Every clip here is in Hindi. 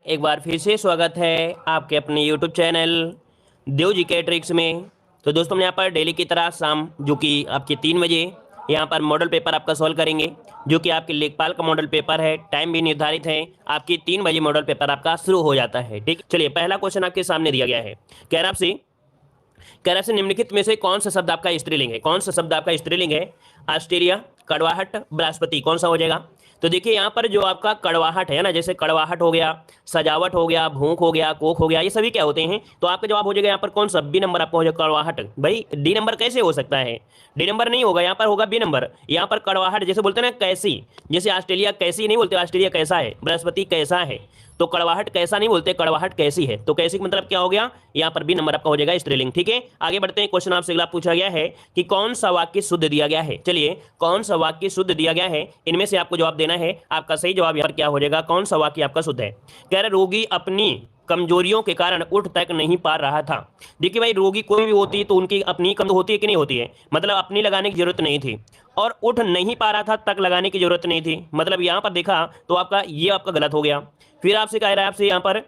एक बार फिर से स्वागत है आपके अपने YouTube चैनल देव जी के ट्रिक्स में। तो दोस्तों हम यहाँ पर डेली की तरह शाम जो कि आपके 3 बजे यहाँ पर मॉडल पेपर आपका सॉल्व करेंगे, जो कि आपके लेखपाल का मॉडल पेपर है। टाइम भी निर्धारित है, आपकी 3 बजे मॉडल पेपर आपका शुरू हो जाता है। ठीक, चलिए पहला क्वेश्चन आपके सामने दिया गया है। कह रहा आपसे कह रहा है निम्नलिखित में से कौन सा शब्द आपका स्त्रीलिंग है। कौन सा शब्द आपका स्त्रीलिंग है? ऑस्ट्रेलिया, कड़वाहट, बृहस्पति, कौन सा हो जाएगा? तो देखिए यहाँ पर जो आपका कड़वाहट है ना, जैसे कड़वाहट हो गया, सजावट हो गया, भूख हो गया, कोख हो गया, ये सभी क्या होते हैं? तो आपका जवाब हो जाएगा यहाँ पर कौन सा? बी नंबर आपका हो जाएगा कड़वाहट। भाई डी नंबर कैसे हो सकता है? डी नंबर नहीं होगा, यहाँ पर होगा बी नंबर। यहाँ पर कड़वाहट जैसे बोलते हैं ना कैसी, जैसे ऑस्ट्रेलिया कैसी नहीं बोलते, ऑस्ट्रेलिया कैसा है, बृहस्पति कैसा है, तो कड़वाहट कैसा नहीं बोलते, कड़वाहट कैसी है। तो कैसी का मतलब क्या हो गया? यहाँ पर बी नंबर आपका हो जाएगा स्त्रीलिंग। ठीक है, आगे बढ़ते हैं। क्वेश्चन आपसे अगला पूछा गया है कि कौन सा वाक्य शुद्ध दिया गया है। चलिए कौन सा वाक्य शुद्ध दिया गया है, इनमें से आपको जवाब देना है। आपका सही जवाब यहाँ पर क्या हो जाएगा? कौन सा वाक्य आपका शुद्ध है? कह रहे रोगी अपनी कमजोरियों के कारण उठ तक नहीं पा रहा था। देखिए भाई, रोगी कोई भी होती है तो उनकी अपनी कम होती है कि नहीं होती है, मतलब अपनी लगाने की जरूरत नहीं थी, और उठ नहीं पा रहा था तक लगाने की जरूरत नहीं थी। मतलब यहाँ पर देखा तो आपका ये आपका गलत हो गया। फिर आपसे कह रहा है आपसे यहाँ पर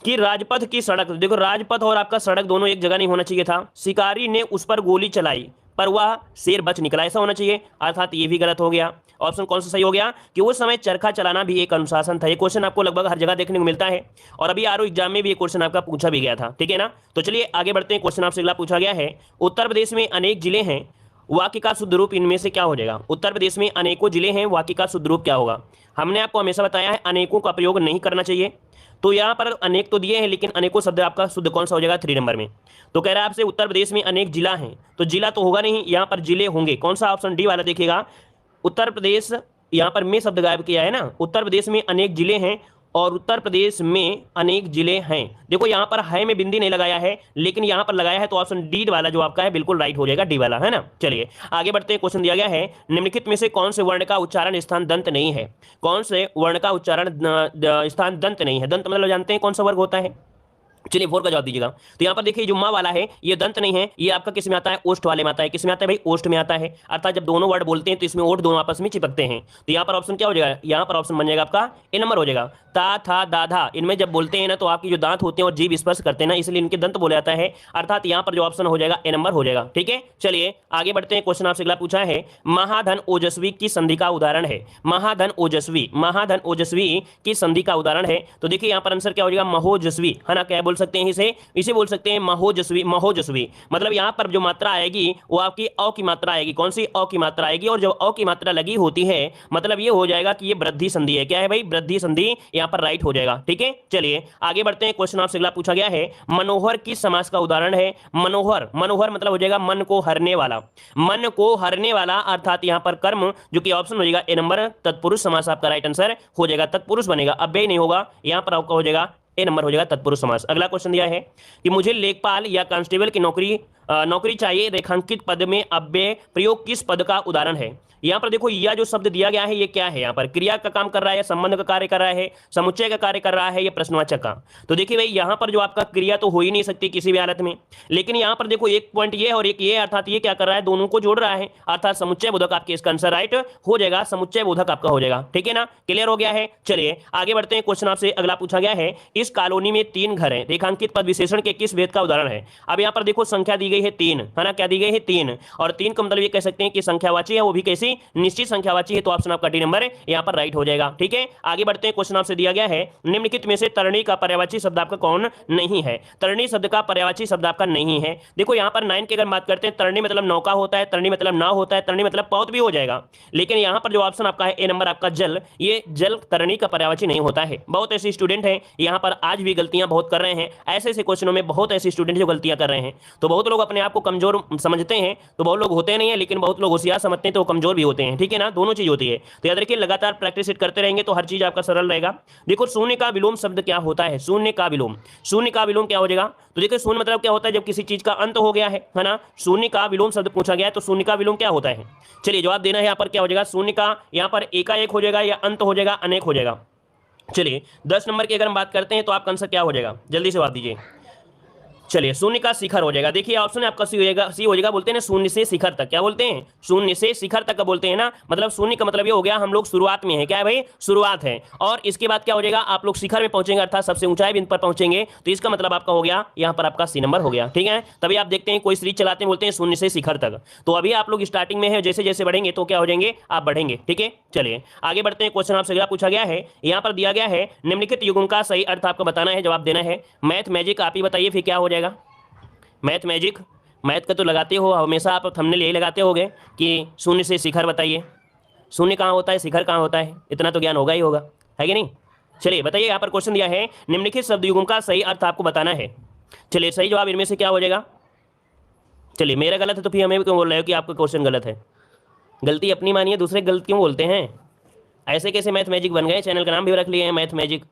कि राजपथ की सड़क, देखो राजपथ और आपका सड़क दोनों एक जगह नहीं होना चाहिए था। शिकारी ने उस पर गोली चलाई पर वह शेर बच निकला, ऐसा होना चाहिए, अर्थात ये भी गलत हो गया। ऑप्शन कौन सा सही हो गया? कि उस समय चरखा चलाना भी एक अनुशासन था। ये क्वेश्चन आपको लगभग हर जगह देखने को मिलता है, और अभी आरओ एग्जाम में भी ये क्वेश्चन आपका पूछा भी गया था। ठीक है ना? तो चलिए आगे बढ़ते हैं। क्वेश्चन आपसे अगला पूछा गया है, उत्तर प्रदेश में अनेक जिले हैं, वाक्य का शुद्ध रूप इनमें से क्या हो जाएगा? उत्तर प्रदेश में अनेकों जिले हैं, वाक्य का शुद्ध रूप क्या होगा? हमने आपको हमेशा बताया है अनेकों का प्रयोग नहीं करना चाहिए। तो यहाँ पर अनेक तो दिए हैं, लेकिन अनेकों शब्द आपका शुद्ध कौन सा हो जाएगा? 3 नंबर में। तो कह रहा है आपसे उत्तर प्रदेश में अनेक जिला हैं, तो जिला तो होगा नहीं, यहाँ पर जिले होंगे। कौन सा? ऑप्शन डी वाला देखिएगा। उत्तर प्रदेश, यहाँ पर में शब्द गायब किया है ना, उत्तर प्रदेश में अनेक जिले हैं और उत्तर प्रदेश में अनेक जिले हैं। देखो यहाँ पर है में बिंदी नहीं लगाया है, लेकिन यहाँ पर लगाया है, तो ऑप्शन डी वाला जो आपका है बिल्कुल राइट हो जाएगा, डी वाला, है ना। चलिए आगे बढ़ते हैं। क्वेश्चन दिया गया है, निम्नलिखित में से कौन से वर्ण का उच्चारण स्थान दंत नहीं है? कौन से वर्ण का उच्चारण स्थान दंत नहीं है? दंत मतलब जानते हैं कौन सा वर्ग होता है? चलिए 4 का जवाब दीजिएगा। तो यहाँ पर देखिए जो माँ वाला है ये दंत नहीं है, ये आपका किस में आता है? ओष्ठ वाले में आता है। किस में आता है भाई? ओष्ठ में आता है। अर्थात जब दोनों वर्ड बोलते हैं तो इसमें ओष्ठ दोनों आपस में चिपकते हैं। तो यहाँ पर ऑप्शन क्या हो जाएगा? यहाँ पर ऑप्शन बन जाएगा आपका ए नंबर हो जाएगा। ता था दाधा, इनमें जब बोलते हैं ना तो आपकी जो दांत होते हैं और जीभ स्पर्श करते हैं ना, इसलिए इनके दंत बोला जाता है। अर्थात यहाँ पर जो ऑप्शन हो जाएगा ए नंबर हो जाएगा। ठीक है, चलिए आगे बढ़ते हैं। क्वेश्चन आपसे अगला पूछा है, महाधन ओजस्वी की संधि का उदाहरण है। महाधन ओजस्वी, महाधन ओजस्वी की संधि का उदाहरण है। तो देखिए यहाँ पर आंसर क्या हो जाएगा? महोजस्वी, है ना। क्या बोल सकते हैं इसे बोल सकते हैं महोजस्वी। महोजस्वी मतलब यहाँ पर जो मात्रा आएगी वो आपकी अ की मात्रा आएगी। कौन सी? अ की मात्रा आएगी, और जब अ की मात्रा लगी होती है मतलब ये हो जाएगा कि ये वृद्धि संधि है। क्या है भाई? वृद्धि संधि, यहाँ पर राइट हो जाएगा। ठीक है, चलिए आगे बढ़ते हैं। क्वेश्चन आपसे अगला पूछा गया है, मनोहर किस समास का उदाहरण है? मनोहर, मनोहर मतलब हो जाएगा मन को हरने वाला, मन को हरने वाला, अर्थात यहाँ पर कर्म जो कि ऑप्शन हो जाएगा ए नंबर, तत्पुरुष समास आपका राइट आंसर हो जाएगा। तत्पुरुष बनेगा, अव्यय नहीं होगा, यहाँ पर आपका हो जाएगा ए नंबर हो जाएगा तत्पुरुष समास। अगला क्वेश्चन दिया है कि मुझे लेखपाल या कांस्टेबल की नौकरी चाहिए, रेखांकित पद में अव्यय प्रयोग किस पद का उदाहरण है? यहाँ पर देखो यह जो शब्द दिया गया है ये क्या है? यहाँ पर क्रिया का काम कर रहा है या संबंध का कार्य कर रहा है, समुच्चय का कार्य कर रहा है, या प्रश्नवाचक का? तो देखिए भाई यहाँ पर जो आपका क्रिया तो हो ही नहीं सकती किसी भी हालत में, लेकिन यहाँ पर देखो एक पॉइंट ये और एक ये, अर्थात ये क्या कर रहा है? दोनों को जोड़ रहा है, अर्थात समुच्चय बोधक आपके इसका आंसर राइट हो जाएगा। समुच्चय बोधक आपका हो जाएगा। ठीक है ना, क्लियर हो गया है। चलिए आगे बढ़ते हैं। क्वेश्चन आपसे अगला पूछा गया है, इस कॉलोनी में 3 घर हैं, रेखांकित पद विशेषण के किस भेद का उदाहरण है? अब यहाँ पर देखो संख्या दी गई है 3, है ना। क्या दी गई है? 3, और 3 का मतलब ये कह सकते हैं कि संख्यावाची है, वो भी कैसी? निश्चित संख्यावाची है। तो ऑप्शन आपका डी नंबर यहाँ पर राइट हो जाएगा। ठीक है, आगे बढ़ते हैं। क्वेश्चन आपसे दिया गया है, निम्नलिखित में से तरणी का पर्यायवाची शब्द आपका कौन नहीं है? तरणी शब्द का पर्यायवाची शब्द आपका नहीं है। देखो यहाँ पर 9 की अगर बात करते हैं, तरणी मतलब नौका होता है, तरणी मतलब नाव होता है, तरणी मतलब पौध भी हो जाएगा, लेकिन यहाँ पर जो ऑप्शन आपका है ए नंबर आपका जल, ये जल तरणी का पर्यायवाची नहीं होता है। बहुत ऐसे स्टूडेंट हैं यहाँ पर आज भी गलतियां बहुत कर रहे हैं, ऐसे ऐसे क्वेश्चनों में बहुत ऐसे स्टूडेंट जो गलतियां कर रहे हैं। तो बहुत लोग अपने आप को कमजोर समझते हैं, तो बहुत लोग होते नहीं है, लेकिन बहुत लोग होशियार समझते हैं तो वो कमजोर भी होते हैं। ठीक है ना, दोनों चीज होती है। तो याद रखिए लगातार प्रैक्टिस करते रहेंगे तो हर चीज आपका सरल रहेगा। देखो शून्य का विलोम शब्द क्या होता है? शून्य का विलोम, शून्य का विलोम क्या हो जाएगा? तो देखिए शून्य मतलब क्या होता है? जब किसी चीज का अंत हो गया है ना। शून्य का विलोम शब्द पूछा गया है, तो शून्य का विलोम क्या होता है? चलिए जवाब देना है। यहाँ पर क्या हो जाएगा? शून्य का यहाँ पर एकाएक हो जाएगा, या अंत हो जाएगा, अनेक हो जाएगा। चलिए 10 नंबर की अगर हम बात करते हैं तो आपका आंसर क्या हो जाएगा? जल्दी से बात दीजिए। चलिए शून्य का शिखर हो जाएगा। देखिए ऑप्शन आपका सी हो जाएगा, सी हो जाएगा। बोलते हैं ना शून्य से शिखर तक, क्या बोलते हैं, शून्य से शिखर तक का बोलते हैं ना, मतलब शून्य का मतलब ये हो गया हम लोग शुरुआत में है, क्या है भाई, शुरुआत है। और इसके बाद क्या हो जाएगा, आप लोग शिखर में पहुंचेंगे अर्थात सबसे ऊंचाई बिंदु पर पहुंचेंगे, तो इसका मतलब आपका हो गया यहाँ पर आपका सी नंबर हो गया। ठीक है, तभी आप देखते हैं कोई सीरीज चलाते हैं बोलते हैं शून्य से शिखर तक, तो अभी आप लोग स्टार्टिंग में है, जैसे जैसे बढ़ेंगे तो क्या हो जाएंगे, आप बढ़ेंगे। ठीक है, चलिए आगे बढ़ते हैं। क्वेश्चन आपसे क्या पूछा गया है, यहाँ पर दिया गया है निम्नलिखित युग्म का सही अर्थ आपको बताना है, जवाब देना है। मैथ मैजिक आप ही बताइए फिर क्या हो जाएगा। मैथ मैजिक, मैथ का तो लगाते हो हमेशा आप, थंबनेल यही लगाते होगे कि शून्य से शिखर बताइए। शून्य कहाँ होता है, शिखर कहाँ होता है, इतना तो ज्ञान होगा ही होगा, है कि नहीं। चलिए बताइए, यहाँ पर क्वेश्चन दिया है निम्नलिखित शब्द युग्म का सही अर्थ आपको बताना है। चलिए सही जवाब इनमें से क्या हो जाएगा। चलिए मेरा गलत है तो फिर हमें भी क्यों बोल रहे हो कि आपका क्वेश्चन गलत है। गलती अपनी मानिए, दूसरे गलत क्यों बोलते हैं। ऐसे कैसे मैथ मैजिक बन गए, चैनल का नाम भी रख लिए हैं मैथ मैजिक।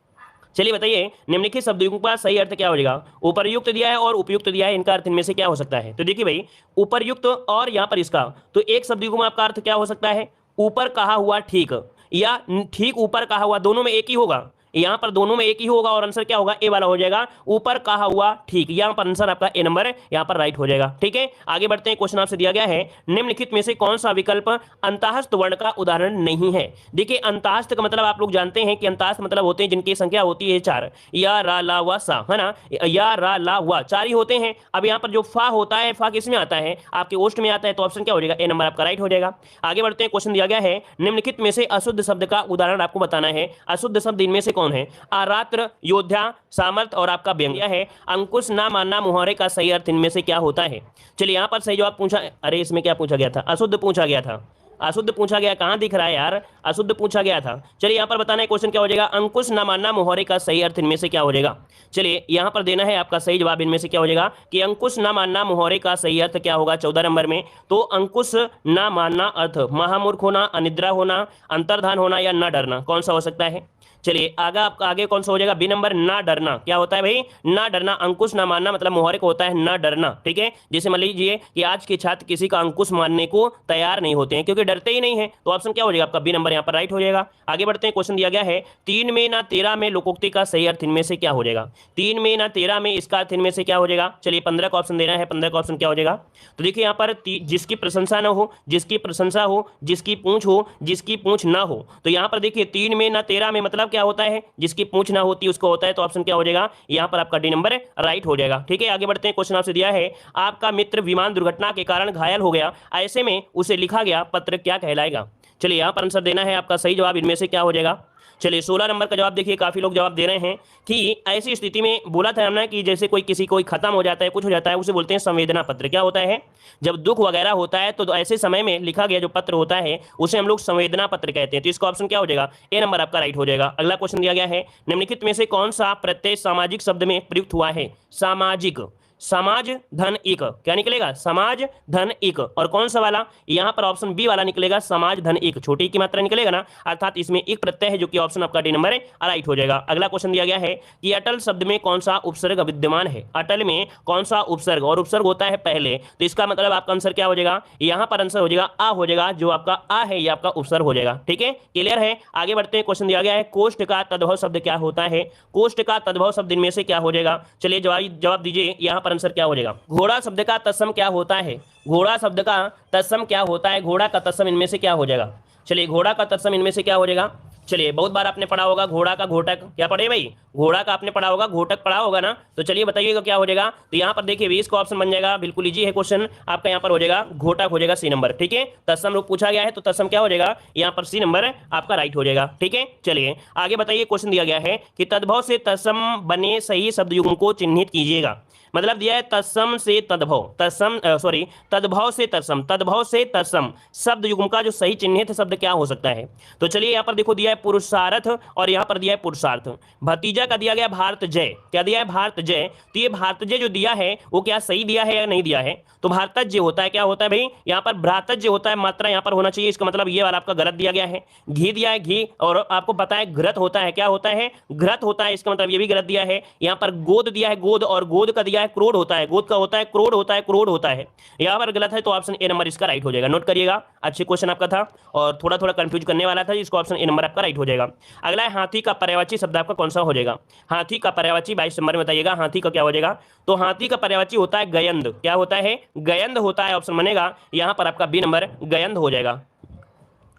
चलिए बताइए निम्नलिखित शब्द युग्म का सही अर्थ क्या हो जाएगा। उपर्युक्त दिया है और उपयुक्त दिया है, इनका अर्थ इनमें से क्या हो सकता है। तो देखिए भाई उपर्युक्त और यहाँ पर इसका, तो एक शब्द युग्म आपका अर्थ क्या हो सकता है, ऊपर कहा हुआ ठीक, या ठीक ऊपर कहा हुआ, दोनों में एक ही होगा। यहाँ पर दोनों में एक ही होगा और आंसर क्या होगा, ए वाला हो जाएगा, ऊपर कहा हुआ ठीक। यहाँ पर आंसर आपका ए नंबर यहाँ पर राइट हो जाएगा। ठीक है, आगे बढ़ते हैं। क्वेश्चन आपसे दिया गया है निम्नलिखित में से कौन सा विकल्प अंतःस्थ वर्ण का उदाहरण नहीं है। देखिए अंतःस्थ का मतलब आप लोग जानते हैं कि अंतःस्थ मतलब होते हैं जिनकी संख्या होती है 4, या रा ला वा सा, है ना, या रा ला वा 4 ही होते हैं। अब यहाँ पर जो फा होता है, फा किस में आता है, आपके ओष्ठ में आता है, तो ऑप्शन क्या हो जाएगा, ए नंबर आपका राइट हो जाएगा। आगे बढ़ते हैं। क्वेश्चन दिया गया है निम्नलिखित में से अशुद्ध शब्द का उदाहरण आपको बताना है। अशुद्ध शब्द इनमें से कौन है, आरात्र, योद्धा, सामर्थ्य और आपका व्यंग्य है। अंकुश, ना मानना, मुहावरे का सही अर्थ इनमें से क्या होता है। चलिए यहाँ पर सही जवाब पूछा, अरे इसमें क्या पूछा गया था, अशुद्ध पूछा गया था, अशुद्ध पूछा गया, कहां दिख रहा है यार, अशुद्ध पूछा गया था। चलिए यहाँ पर बताना है क्वेश्चन क्या हो जाएगा, अंकुश ना मानना मुहावरे का सही अर्थ इनमें से क्या हो जाएगा। चलिए यहाँ पर देना है आपका सही जवाब इनमें से क्या हो जाएगा कि अंकुश ना मानना मुहावरे का सही अर्थ क्या होगा 14 नंबर में। तो अंकुश ना मानना अर्थ महामूर्ख होना, अनिद्रा होना, अंतर्धान होना या न डरना, कौन सा हो सकता है। चलिए आगे आपका आगे कौन सा हो जाएगा, बी नंबर, ना डरना। क्या होता है भाई, ना डरना। अंकुश ना मानना मतलब मुहावरे को होता है ना डरना। ठीक है, जैसे मान लीजिए कि आज के छात्र किसी का अंकुश मानने को तैयार नहीं होते हैं क्योंकि डरते ही नहीं है, तो ऑप्शन क्या हो जाएगा आपका, बी नंबर यहाँ पर राइट हो जाएगा। आगे बढ़ते हैं। क्वेश्चन दिया गया है 3 में ना 13 में लोकोक्ति का सही अर्थ इनमें से क्या हो जाएगा। 3 में ना 13 में इसका अर्थ इनमें से क्या हो जाएगा। चलिए 15 का ऑप्शन देना है, 15 का ऑप्शन क्या हो जाएगा। तो देखिए यहाँ पर जिसकी प्रशंसा ना हो, जिसकी प्रशंसा हो, जिसकी पूंछ हो, जिसकी पूंछ ना हो, तो यहाँ पर देखिए 3 में ना 13 में मतलब क्या होता है, जिसकी पूंछ ना होती उसको होता है, तो ऑप्शन क्या हो जाएगा यहाँ पर आपका डी नंबर राइट हो जाएगा। ठीक है, आगे बढ़ते हैं। क्वेश्चन आपसे दिया है आपका मित्र विमान दुर्घटना के कारण घायल हो गया, ऐसे में उसे लिखा गया पत्र क्या कहलाएगा। चलिए यहाँ पर आंसर देना है आपका सही जवाब इनमें से क्या हो जाएगा। चलिए 16 नंबर का जवाब देखिए, काफी लोग जवाब दे रहे हैं कि ऐसी स्थिति में बोला था हमने कि जैसे कोई किसी कोई खत्म हो जाता है, कुछ हो जाता है, उसे बोलते हैं संवेदना पत्र। क्या होता है, जब दुख वगैरह होता है तो ऐसे समय में लिखा गया जो पत्र होता है उसे हम लोग संवेदना पत्र कहते हैं। तो इसका ऑप्शन क्या हो जाएगा, ए नंबर आपका राइट हो जाएगा। अगला क्वेश्चन दिया गया है निम्नलिखित में से कौन सा प्रत्यय सामाजिक शब्द में प्रयुक्त हुआ है। सामाजिक, समाज धन एक, क्या निकलेगा, समाज धन एक। और कौन सा वाला, यहाँ पर ऑप्शन बी वाला निकलेगा, समाज धन एक, छोटी की मात्रा निकलेगा ना, अर्थात इसमें एक प्रत्यय है जो कि ऑप्शन आपका डी नंबर राइट हो जाएगा। अगला क्वेश्चन दिया गया है कि अटल शब्द में कौन सा उपसर्ग विद्यमान है। अटल में कौन सा उपसर्ग, और उपसर्ग होता है पहले, तो इसका मतलब आपका आंसर क्या हो जाएगा, यहाँ पर आंसर हो जाएगा आ हो जाएगा, जो आपका आ है ये आपका उपसर्ग हो जाएगा। ठीक है, क्लियर है। आगे बढ़ते हैं। क्वेश्चन दिया गया है कोष्ठ का तद्भव शब्द क्या होता है। कोष्ठ का तद्भव शब्द इनमें से क्या हो जाएगा। चलिए जवाब दीजिए, यहाँ पर आंसर क्या हो जाएगा। घोड़ा शब्द का तत्सम क्या होता है। घोड़ा शब्द का तत्सम क्या होता है, घोड़ा का तत्सम इनमें से क्या हो जाएगा। चलिए घोड़ा का तत्सम इनमें से क्या हो जाएगा। चलिए बहुत बार आपने पढ़ा होगा घोड़ा का घोटक, क्या पढ़े भाई, घोड़ा का आपने पढ़ा होगा, घोटक पढ़ा होगा ना, तो चलिए बताइएगा क्या हो जाएगा। तो यहाँ पर देखिए 20 का ऑप्शन बन जाएगा, बिल्कुल इजी है क्वेश्चन आपका, यहाँ पर हो जाएगा घोटक हो जाएगा सी नंबर। ठीक है, तत्सम रूप पूछा गया है तो तत्सम क्या हो जाएगा, यहाँ पर सी नंबर आपका राइट हो जाएगा। ठीक है, चलिए आगे बताइए। क्वेश्चन दिया गया है कि तद्भव से तत्सम बने सही शब्द युग्म को चिन्हित कीजिएगा। मतलब दिया है तत्सम से तद्भव, तद्भव से तत्सम, तद्भव से तत्सम शब्द युग्म का जो सही चिन्हित शब्द क्या हो सकता है। तो चलिए यहाँ पर देखो दिया है पुरुषार्थ और यहाँ पर दिया है पुरुषार्थ। भतीजा का दिया गया भारत जय, क्या दिया है, भारत जय। तो ये भारत जय जो दिया है वो क्या सही दिया है या नहीं दिया है। तो भारतज्य होता है, क्या होता है भाई, यहाँ पर भ्रातज्य होता है, मात्रा यहाँ पर होना चाहिए, इसका मतलब ये वाला आपका गलत दिया गया है। घी दिया है घी, और आपको पता है घृत होता है, क्या होता है, घृत होता है, इसका मतलब ये भी गलत दिया है। यहाँ पर गोद दिया है गोद, और गोद का दिया है क्रोड होता है, गोद का होता है क्रोड होता है, क्रोड होता है, यहाँ पर गलत है, तो ऑप्शन ए नंबर इसका राइट हो जाएगा। नोट करिएगा, अच्छे क्वेश्चन आपका था और थोड़ा थोड़ा कंफ्यूज करने वाला था, इसका ऑप्शन ए नंबर आपका राइट हो जाएगा। अगला है हाथी का पर्यायवाची शब्द आपका कौन सा हो जाएगा। जाएगा। हाथी का पर्यायवाची 22 नंबर में बताइएगा, हाथी का क्या हो जाएगा? तो हाथी का पर्यायवाची होता है गयंद। क्या होता है? गयंद होता है। ऑप्शन बनेगा यहां पर आपका बी नंबर गयंद हो जाएगा।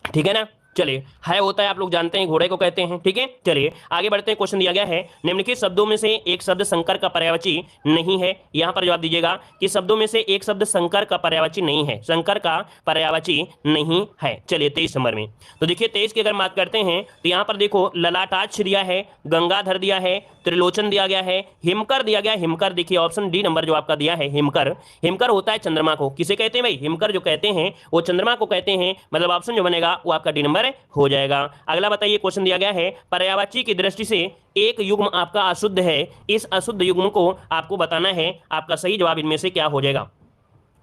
ठीक है ना? चलिए, है होता है आप लोग जानते हैं, घोड़े को कहते हैं। ठीक है, चलिए आगे बढ़ते हैं। क्वेश्चन दिया गया है निम्नलिखित शब्दों में से एक शब्द शंकर का पर्यायवाची नहीं है। यहां पर जवाब दीजिएगा कि शब्दों में से एक शब्द शंकर का पर्यायवाची नहीं है, शंकर का पर्यायवाची नहीं है। चलिए 23 नंबर में, तो देखिए 23 की अगर बात करते हैं तो यहां पर देखो ललाटाक्ष दिया है, गंगाधर दिया है, त्रिलोचन दिया गया है, हिमकर दिया गया। हिमकर देखिए ऑप्शन डी नंबर जो आपका दिया है हिमकर। हिमकर होता है चंद्रमा को। किसे कहते हैं भाई? हिमकर जो कहते हैं वो चंद्रमा को कहते हैं, मतलब ऑप्शन जो बनेगा वो आपका डी नंबर हो जाएगा। अगला बताइए, क्वेश्चन दिया गया है पर्यायवाची की दृष्टि से एक युग्म आपका अशुद्ध है, इस अशुद्ध युग्म को आपको बताना है। आपका सही जवाब इनमें से क्या हो जाएगा?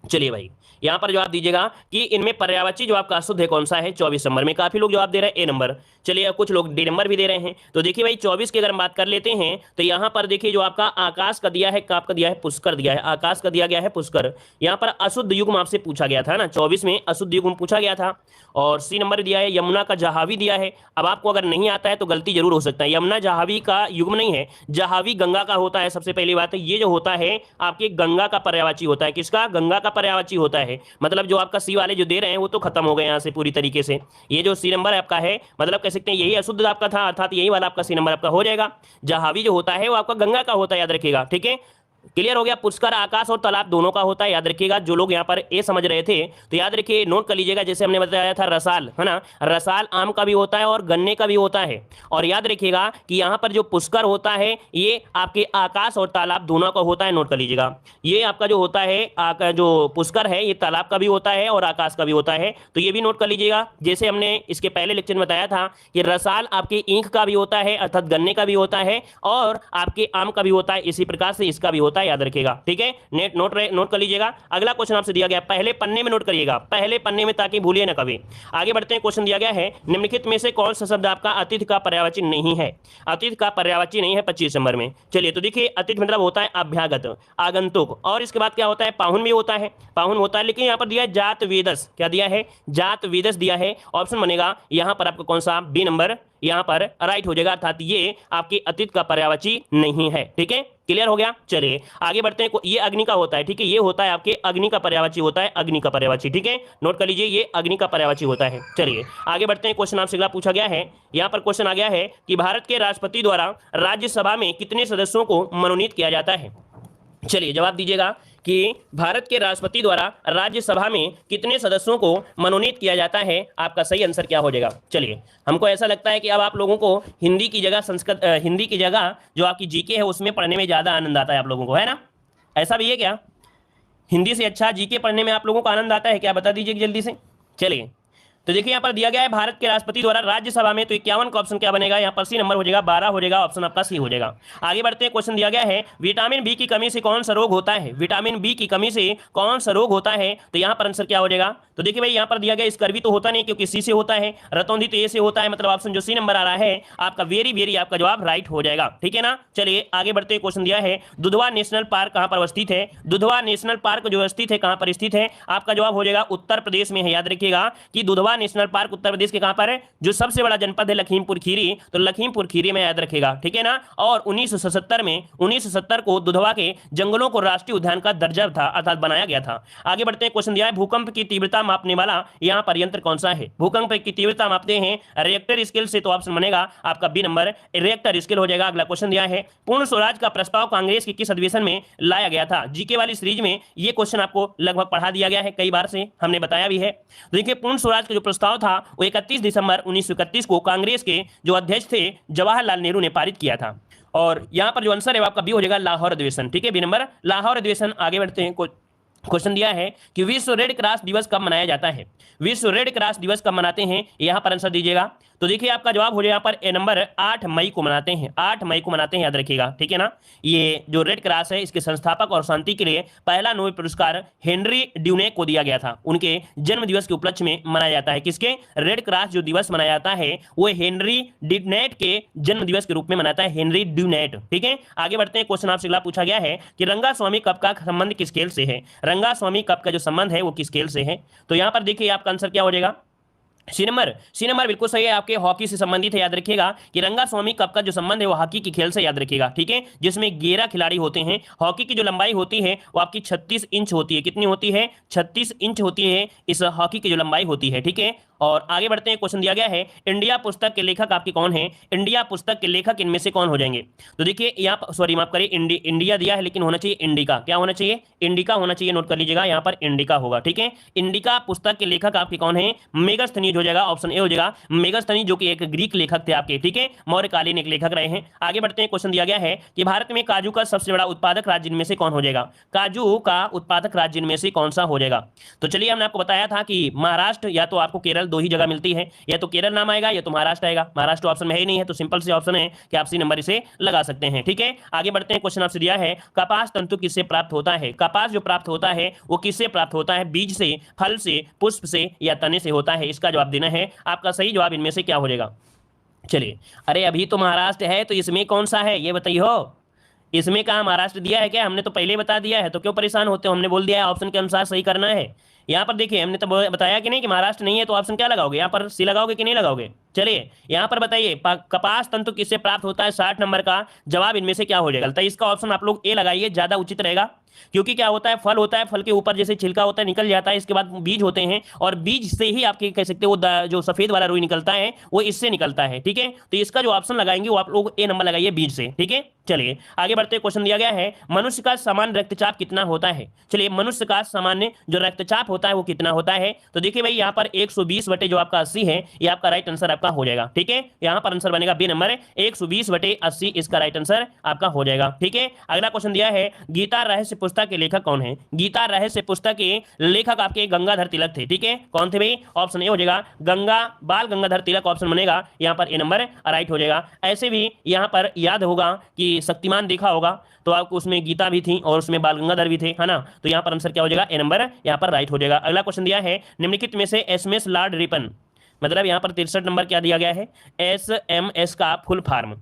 चलिए भाई यहां पर जवाब दीजिएगा कि इनमें पर्यायवाची जो आपका अशुद्ध है कौन सा है? 24 नंबर में काफी लोग जवाब दे रहे हैं ए नंबर। चलिए कुछ लोग डी नंबर भी दे रहे हैं। तो देखिए भाई 24 की अगर हम बात कर लेते हैं तो यहां पर देखिए जो आपका आकाश का दिया है, आपका दिया है पुष्कर दिया है, आकाश का दिया गया है पुष्कर। यहां पर अशुद्ध युग्म आपसे पूछा गया था ना, 24 में अशुद्ध युग्म पूछा गया था। और सी नंबर दिया है यमुना का जहावी दिया है। अब आपको अगर नहीं आता है तो गलती जरूर हो सकता है, यमुना जहावी का युग्म नहीं है, जहावी गंगा का होता है। सबसे पहली बात है ये जो होता है आपके गंगा का पर्यायवाची होता है। किसका? गंगा का पर्यायवाची होता है। मतलब जो आपका सी वाले जो दे रहे हैं वो तो खत्म हो गए यहाँ से पूरी तरीके से। ये जो सी नंबर आपका है मतलब कह सकते हैं यही अशुद्ध आपका था, अर्थात यही वाला आपका सी नंबर आपका हो जाएगा। जहावी जो होता है वो आपका गंगा का होता है, याद रखिएगा। ठीक है, क्लियर हो गया? पुष्कर आकाश और तालाब दोनों का होता है, याद रखिएगा। जो लोग यहाँ पर ए समझ रहे थे तो याद रखिए, नोट कर लीजिएगा। जैसे हमने बताया था रसाल, है ना, रसाल आम का भी होता है और गन्ने का भी होता है। और याद रखिएगा कि यहाँ पर जो पुष्कर होता है ये आपके आकाश और तालाब दोनों का होता है, नोट कर लीजिएगा। ये आपका जो होता है जो पुष्कर है ये तालाब का भी होता है और आकाश का भी होता है, तो ये भी नोट कर लीजिएगा। जैसे हमने इसके पहले लेक्चर में बताया था कि रसाल आपके ईंख का भी होता है, अर्थात गन्ने का भी होता है, और आपके आम का भी होता है, इसी प्रकार से इसका भी होता है, याद रखिएगा। ठीक है, नोट कर लीजिएगा। अगला क्वेश्चन आपसे दिया गया, पहले पन्ने में नोट करिएगा, पहले पन्ने में, ताकि भूलिए ना कभी। आगे बढ़ते हैं। क्वेश्चन दिया गया है निम्नलिखित में से कौन सा शब्द आपका अतिथि का पर्यायवाची नहीं है? अतिथि का पर्यायवाची नहीं है 25 नंबर में। चलिए तो देखिए अतिथि मतलब होता है अभ्यागत, आगंतुक, और इसके बाद क्या होता है? पाहुन भी होता है, पाहुन होता है। लेकिन यहाँ पर दिया है जात वेदस। क्या दिया है? जात वेदस दिया है। ऑप्शन बनेगा यहाँ पर आपका कौन सा? बी नंबर यहाँ पर राइट हो जाएगा, अर्थात ये आपके अतिथि का पर्यायवाची नहीं है। ठीक है, क्लियर हो गया? चलिए आगे बढ़ते हैं। ये अग्नि का होता है। ठीक है, ये होता है आपके अग्नि का पर्यायवाची होता है, अग्नि का पर्यायवाची। ठीक है, नोट कर लीजिए, ये अग्नि का पर्यायवाची होता है। चलिए आगे बढ़ते हैं। क्वेश्चन आपसे अगला पूछा गया है, यहाँ पर क्वेश्चन आ गया है कि भारत के राष्ट्रपति द्वारा राज्यसभा में कितने सदस्यों को मनोनीत किया जाता है? चलिए जवाब दीजिएगा कि भारत के राष्ट्रपति द्वारा राज्यसभा में कितने सदस्यों को मनोनीत किया जाता है? आपका सही आंसर क्या हो जाएगा? चलिए, हमको ऐसा लगता है कि अब आप लोगों को हिंदी की जगह हिंदी की जगह जो आपकी जीके है उसमें पढ़ने में ज़्यादा आनंद आता है आप लोगों को, है ना? ऐसा भी है क्या? हिंदी से अच्छा जीके पढ़ने में आप लोगों को आनंद आता है क्या? बता दीजिए जल्दी से। चलिए तो देखिए यहाँ पर दिया गया है भारत के राष्ट्रपति द्वारा राज्यसभा में, तो 51 का ऑप्शन क्या बनेगा? यहाँ पर सी नंबर हो जाएगा, 12 हो जाएगा, ऑप्शन आपका सी हो जाएगा। आगे बढ़ते हैं। क्वेश्चन दिया गया है विटामिन बी की कमी से कौन सा रोग होता है? विटामिन बी की कमी से कौन सा रोग होता है? तो यहाँ पर आंसर क्या हो जाएगा? तो देखिए भाई यहाँ पर दिया गया स्कर्वी तो होता नहीं क्योंकि सी से होता है, रतौंधी तो ए से होता है, मतलब ऑप्शन जो सी नंबर आ रहा है आपका वेरी आपका जवाब राइट हो जाएगा। ठीक है ना? चलिए आगे बढ़ते हैं। क्वेश्चन दिया है दुधवा नेशनल पार्क कहाँ पर अवस्थित है? दुधवा नेशनल पार्क जो स्थित है कहाँ पर स्थित है? आपका जवाब हो जाएगा उत्तर प्रदेश में है। याद रखिएगा कि दुधवा नेशनल पार्क उत्तर प्रदेश के कहां पर है? जो सबसे बड़ा जनपद है लखीमपुर खीरी, तो लखीमपुर खीरी में, याद रखेगा। ठीक है ना? और 1970 को दुधवा के जंगलों को राष्ट्रीय उद्यान का दर्जा था, अर्थात बनाया गया था। आगे बढ़ते हैं। क्वेश्चन दिया है भूकंप की तीव्रता मापने वाला यहां पर यंत्र कौन सा है? भूकंप की तीव्रता मापते हैं रिएक्टर स्केल से, तो ऑप्शन बनेगा आपका बी नंबर, रिएक्टर स्केल हो जाएगा। अगला क्वेश्चन दिया है पूर्ण स्वराज का प्रस्ताव कांग्रेस के किस अधिवेशन में लाया गया था? जीके वाली सीरीज में ये क्वेश्चन आपको लगभग पढ़ा दिया गया है, कई बार से हमने बताया भी है। तो देखिए पूर्ण स्वराज का जो प्रस्ताव था वो 31 दिसंबर 1931 को कांग्रेस के जो अध्यक्ष थे जवाहरलाल नेहरू ने पारित किया था। और यहां पर जो आंसर है आपका बी हो जाएगा, लाहौर अधिवेशन। ठीक है, बी नंबर, लाहौर अधिवेशन। आगे बढ़ते हैं। क्वेश्चन दिया है कि विश्व रेड क्रॉस दिवस कब मनाया जाता है? विश्व रेड क्रॉस दिवस कब मनाते हैं? यहां पर आंसर दीजिएगा। तो देखिए आपका जवाब हो जाए यहाँ पर ए नंबर, 8 मई को मनाते हैं, 8 मई को मनाते हैं, याद रखिएगा। ठीक है ना? ये जो रेड क्रॉस है इसके संस्थापक और शांति के लिए पहला नोबेल पुरस्कार हेनरी ड्यूनेक को दिया गया था, उनके जन्म दिवस के उपलक्ष्य में मनाया जाता है। किसके? रेड क्रॉस जो दिवस मनाया जाता है वो हेनरी ड्यूनेट के जन्म दिवस के रूप में मनाता है, हेनरी ड्यूनेट। ठीक है, आगे बढ़ते हैं। क्वेश्चन आपसे अगला पूछा गया है कि रंगास्वामी कप का संबंध किस खेल से है? रंगास्वामी कप का जो संबंध है वो किस खेल से है? तो यहां पर देखिए आपका आंसर क्या हो जाएगा? सी नंबर बिल्कुल सही है आपके, हॉकी से संबंधित है। याद रखिएगा कि रंगास्वामी कप का जो संबंध है वो हॉकी के खेल से, याद रखिएगा, ठीक है, जिसमें 11 खिलाड़ी होते हैं। हॉकी की जो लंबाई होती है वो आपकी 36 इंच होती है। कितनी होती है? 36 इंच होती है इस हॉकी की जो लंबाई होती है, ठीक है। और आगे बढ़ते हैं, क्वेश्चन दिया गया है इंडिया पुस्तक के लेखक आपके कौन है? इंडिया पुस्तक के लेखक इनमें से कौन हो जाएंगे? तो देखिए यहाँ, सॉरी माफ करिए, इंडिया दिया है लेकिन होना चाहिए इंडिका। क्या होना चाहिए? इंडिका होना चाहिए, नोट कर लीजिएगा, यहाँ पर इंडिका होगा, ठीक है। इंडिका पुस्तक के लेखक आपके कौन है? मेगास्थनीज हो जाएगा, ऑप्शन ए हो जाएगा मेगास्थनीज, जो कि एक ग्रीक लेखक थे आपके, ठीक है, मौर्यकालीन एक लेखक रहे हैं। आगे बढ़ते हैं, क्वेश्चन दिया गया है कि भारत में काजू का सबसे बड़ा उत्पादक राज्य इनमें से कौन हो जाएगा? काजू का उत्पादक राज्य इनमें से कौन सा हो जाएगा? तो चलिए, हमने आपको बताया था कि महाराष्ट्र या तो आपको केरल, दो ही जगह मिलती है, या तो केरल नाम आएगा या तो महाराष्ट्र आएगा। महाराष्ट्र ऑप्शन में ही नहीं है, तो सिंपल से ऑप्शन है कि आप सी नंबर इसे लगा सकते हैं, ठीक है। आगे बढ़ते हैं, क्वेश्चन आपसे दिया है कपास तंतु किससे प्राप्त होता है? कपास जो प्राप्त होता है वो किससे प्राप्त होता है? बीज से, फल से, पुष्प से या तने से होता है? इसका जवाब देना है। आपका सही जवाब इनमें से क्या हो जाएगा? चलिए, अरे अभी तो महाराष्ट्र है, तो इसमें कौन सा है ये बताइए हो। इसमें कहा महाराष्ट्र दिया है क्या? हमने तो पहले ही बता दिया है, तो क्यों परेशान होते हो? हमने बोल दिया है ऑप्शन के अनुसार सही करना है। यहाँ पर देखिए, हमने तो बताया कि नहीं कि महाराष्ट्र नहीं है, तो ऑप्शन क्या लगाओगे? यहाँ पर सी लगाओगे कि नहीं लगाओगे? चलिए, यहाँ पर बताइए कपास तंतु किससे प्राप्त होता है? 60 नंबर का जवाब इनमें से क्या हो जाएगा? तो इसका ऑप्शन आप लोग ए लगाइए, ज्यादा उचित रहेगा। क्योंकि क्या होता है, फल होता है, फल के ऊपर जैसे छिलका होता है निकल जाता है, इसके बाद बीज होते हैं, और बीज से ही आपके कह सकते हो जो सफेद वाला रुई निकलता है वो इससे निकलता है, ठीक है। तो इसका जो ऑप्शन लगाएंगे वो आप लोग ए नंबर लगाइए, बीज से, ठीक है। चलिए आगे बढ़ते, क्वेश्चन दिया गया है मनुष्य का सामान्य रक्तचाप कितना होता है? चलिए, मनुष्य का सामान्य जो रक्तचाप होता है वो कितना होता है? तो देखिए भाई, यहाँ पर 120 बटे जो आपका 80 है, ये आपका राइट आंसर आपका हो जाएगा, ठीक है। यहाँ पर आंसर बनेगा बी नंबर, 120 बटे 80 इसका राइट आंसर आपका हो जाएगा, ठीक है। अगला क्वेश्चन दिया है गीता रहस्य पुस्तक के लेखक कौन है? गीता रहस्य पुस्तक के लेखक आपके गंगाधर तिलक थे, ठीक है। कौन थे भाई? ऑप्शन ए हो जाएगा बाल गंगाधर तिलक, ऑप्शन बनेगा यहाँ पर ए नंबर राइट हो जाएगा। ऐसे भी यहाँ पर याद होगा कि शक्तिमान देखा होगा, तो आपको उसमें गीता भी थी और उसमें बाल गंगाधर भी थे, है ना। तो यहाँ पर आंसर क्या हो जाएगा? ए नंबर यहाँ पर राइट हो जाएगा। अगला क्वेश्चन दिया है निम्नलिखित में से एसएमएस लॉर्ड रिपन, मतलब यहाँ पर 63 नंबर क्या दिया गया है? एसएमएस का फुल फॉर्म।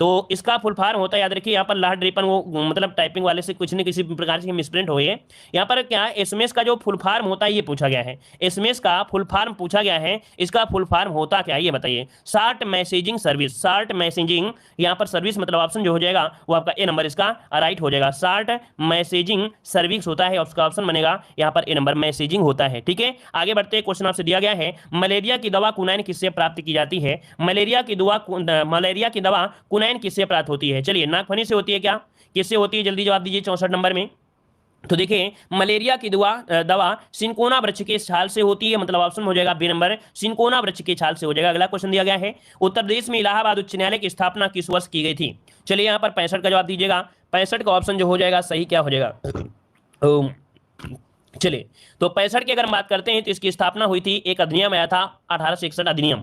तो इसका फुल फॉर्म होता है, याद रखिए, यहाँ पर लॉर्ड रिपन, वो मतलब टाइपिंग वाले से कुछ न किसी प्रकार से मिसप्रिंट हुई है। यहाँ पर क्या एसएमएस का जो फुल फॉर्म होता है ये पूछा गया है। एसएमएस का फुल फॉर्म पूछा गया है, इसका फुल फॉर्म होता क्या है ये बताइए? Short messaging service. Short messaging यहाँ पर सर्विस मतलब ऑप्शन जो हो जाएगा वो आपका ए नंबर इसका राइट हो जाएगा। शॉर्ट मैसेजिंग सर्विस होता है, उसका ऑप्शन बनेगा यहाँ पर ए नंबर, मैसेजिंग होता है, ठीक है। आगे बढ़ते, क्वेश्चन आपसे दिया गया है मलेरिया की दवा कुनैन किससे प्राप्त की जाती है? मलेरिया की दवा कुनैन किससे प्राप्त होती है? चलिए, नागफनी से होती है क्या? किससे होती है? जल्दी जवाब दीजिए 64 नंबर में। तो देखिए, मलेरिया की दवा सिंकोना वृक्ष के छाल से होती है, मतलब ऑप्शन हो जाएगा बी नंबर, सिंकोना वृक्ष के छाल से हो जाएगा। अगला क्वेश्चन दिया गया है उत्तर प्रदेश में इलाहाबाद उच्च न्यायालय की स्थापना किस वर्ष की गई थी? चलिए, यहाँ पर 65 का जवाब दीजिएगा। 65 का ऑप्शन जो हो जाएगा सही क्या हो जाएगा? चलिए, तो 65 की अगर बात करते हैं तो इसकी स्थापना हुई थी, एक अधिनियम आया था 1861 अधिनियम,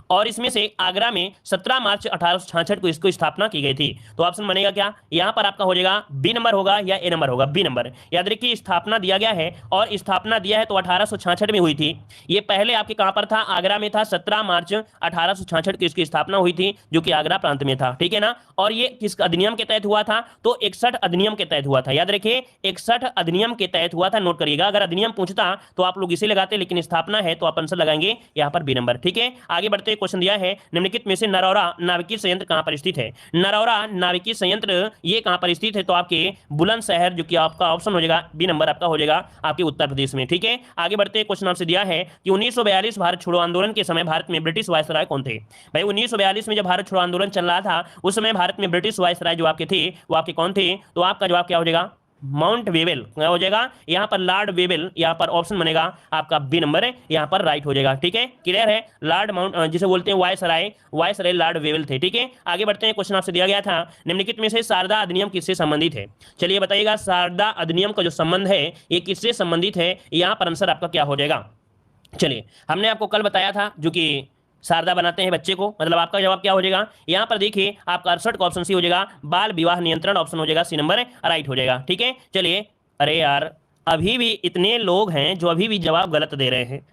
और इसमें से आगरा में 17 मार्च 1866 को इसको स्थापना की गई थी। तो ऑप्शन बनेगा क्या? यहां पर आपका हो जाएगा बी नंबर होगा या ए नंबर होगा? B number. याद रखिए, स्थापना दिया गया है और स्थापना दिया है तो 1866 में हुई थी। ये पहले आपके कहां पर था? आगरा में था। 17 मार्च 1866 को इसकी स्थापना हुई थी, जो कि आगरा प्रांत में था, ठीक है ना। और ये किस अधिनियम के तहत हुआ था? तो 61 अधिनियम के तहत हुआ था। याद रखिए, 61 अधिनियम के तहत हुआ था, नोट करिएगा। अगर अधिनियम पूछता तो आप लोग इसे लगाते, लेकिन स्थापना है तो आप आंसर लगाएंगे यहाँ पर बी नंबर, ठीक है। आगे बढ़ते, क्वेश्चन दिया है निम्नलिखित में से नरौरा नाविकीय संयंत्र कहां पर स्थित है? नरौरा नाविकीय संयंत्र ये कहां पर स्थित है? तो आपके बुलंदशहर, जो कि आपका ऑप्शन हो जाएगा बी नंबर आपका हो जाएगा आपके उत्तर प्रदेश में, ठीक है। आगे बढ़ते, क्वेश्चन आपसे दिया है कि 1942 भारत छोड़ो आंदोलन के समय भारत में ब्रिटिश वायसराय कौन थे? भाई, 1942 में जब भारत छोड़ो आंदोलन चल रहा था उस समय भारत में ब्रिटिश वायसराय जो आपके थे वो आपके कौन थे? तो आपका जवाब क्या हो जाएगा? माउंट वेबल। क्या हो जाएगा यहाँ पर? लॉर्ड वेबल। यहाँ पर ऑप्शन बनेगा आपका बी नंबर है, यहाँ पर राइट हो जाएगा, ठीक है। क्लियर है? लॉर्ड माउंट जिसे बोलते हैं वायसराय लॉर्ड वेबल थे, ठीक है। आगे बढ़ते हैं, क्वेश्चन आपसे दिया गया था निम्नलिखित में से शारदा अधिनियम किससे संबंधित है? चलिए बताइएगा, शारदा अधिनियम का जो संबंध है ये किससे संबंधित है? यहाँ पर आंसर आपका क्या हो जाएगा? चलिए, हमने आपको कल बताया था जो कि शारदा बनाते हैं बच्चे को, मतलब आपका जवाब क्या हो जाएगा? यहाँ पर देखिए, आपका 68 का ऑप्शन सी हो जाएगा, बाल विवाह नियंत्रण, ऑप्शन हो जाएगा सी नंबर राइट हो जाएगा, ठीक है। चलिए, अरे यार, अभी भी इतने लोग हैं जो अभी भी जवाब गलत दे रहे हैं,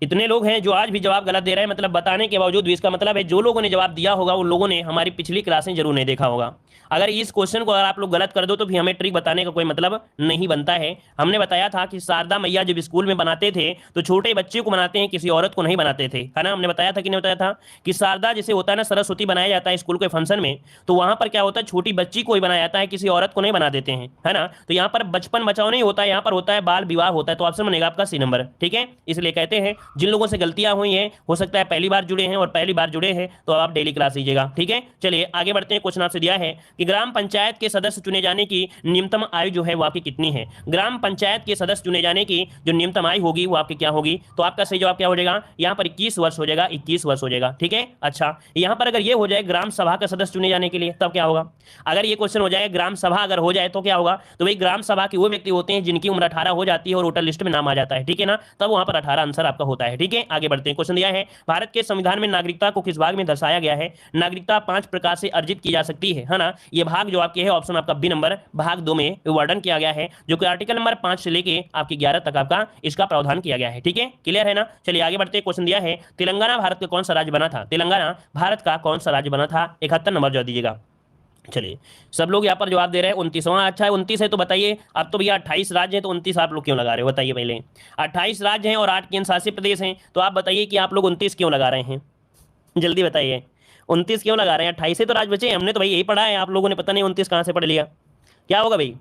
इतने लोग हैं जो आज भी जवाब गलत दे रहे हैं, मतलब बताने के बावजूद भी। इसका मतलब है जो लोगों ने जवाब दिया होगा उन लोगों ने हमारी पिछली क्लासें जरूर नहीं देखा होगा। अगर इस क्वेश्चन को अगर आप लोग गलत कर दो तो फिर हमें ट्रिक बताने का कोई मतलब नहीं बनता है। हमने बताया था कि शारदा मैया जब स्कूल में बनाते थे तो छोटे बच्चे को बनाते हैं, किसी औरत को नहीं बनाते थे, है ना। हमने बताया था कि नहीं बताया था कि शारदा जैसे होता है ना, सरस्वती बनाया जाता है स्कूल के फंक्शन में, तो वहां पर क्या होता है, छोटी बच्ची को ही बनाया जाता है, किसी औरत को नहीं बना देते हैं, है ना। तो यहाँ पर बचपन बचाओ नहीं होता है, यहाँ पर होता है बाल विवाह होता है। तो ऑप्शन बनेगा आपका सी नंबर, ठीक है। इसलिए कहते हैं जिन लोगों से गलतियां हुई हैं, हो सकता है पहली बार जुड़े हैं और पहली बार जुड़े हैं तो आप डेली क्लास लीजिएगा, ठीक है। चलिए आगे बढ़ते हैं। क्वेश्चन आपसे दिया है कि ग्राम पंचायत के सदस्य चुने जाने की न्यूनतम आयु जो है वो आपकी कितनी है। ग्राम पंचायत के सदस्य चुने जाने की जो न्यूनतम आयु होगी वो आपकी क्या होगी। तो आपका सही जवाब क्या हो जाएगा, यहाँ पर 21 वर्ष हो जाएगा, 21 वर्ष हो जाएगा, ठीक है। अच्छा, यहाँ पर अगर ये हो जाए ग्राम सभा का सदस्य चुने जाने के लिए तब क्या होगा। अगर ये क्वेश्चन हो जाए ग्राम सभा अगर हो जाए तो क्या होगा, तो भाई ग्राम सभा के वो व्यक्ति होते हैं जिनकी उम्र 18 हो जाती है और वोटर लिस्ट में नाम आ जाता है, ठीक है ना। तब वहां पर 18 आंसर आपका होता है, ठीक है। आगे बढ़ते हैं। क्वेश्चन दिया है भारत के संविधान में नागरिकता को किस भाग में दर्शाया गया है। नागरिकता 5 प्रकार से अर्जित की जा सकती है ना। ये भाग जो आपके है ऑप्शन आपका बी नंबर भाग 2 में वर्णन किया गया है, जो कि आर्टिकल नंबर 5 से लेके आपकी 11 तक आपका इसका प्रावधान किया गया है, ठीक है। क्लियर है ना। चलिए आगे बढ़ते हैं। क्वेश्चन दिया है तेलंगाना भारत का कौन सा राज्य बना था। तेलंगाना भारत का कौन सा राज्य बना था। 71 नंबर जो दीजिएगा। चलिए सब लोग यहाँ पर जवाब दे रहे हैं 29वां। अच्छा है 29 है तो बताइए, अब तो भैया 28 राज्य हैं तो 29 आप लोग क्यों लगा रहे हो, बताइए पहले। 28 राज्य हैं और 8 केंद्र शासित प्रदेश हैं, तो आप बताइए कि आप लोग 29 क्यों लगा रहे हैं, जल्दी बताइए। 29 क्यों लगा रहे हैं, 28 से तो राज्य बचे हैं, हमने तो भाई यही पढ़ा है, आप लोगों ने पता नहीं 29 कहाँ से पढ़ लिया, क्या होगा भाई।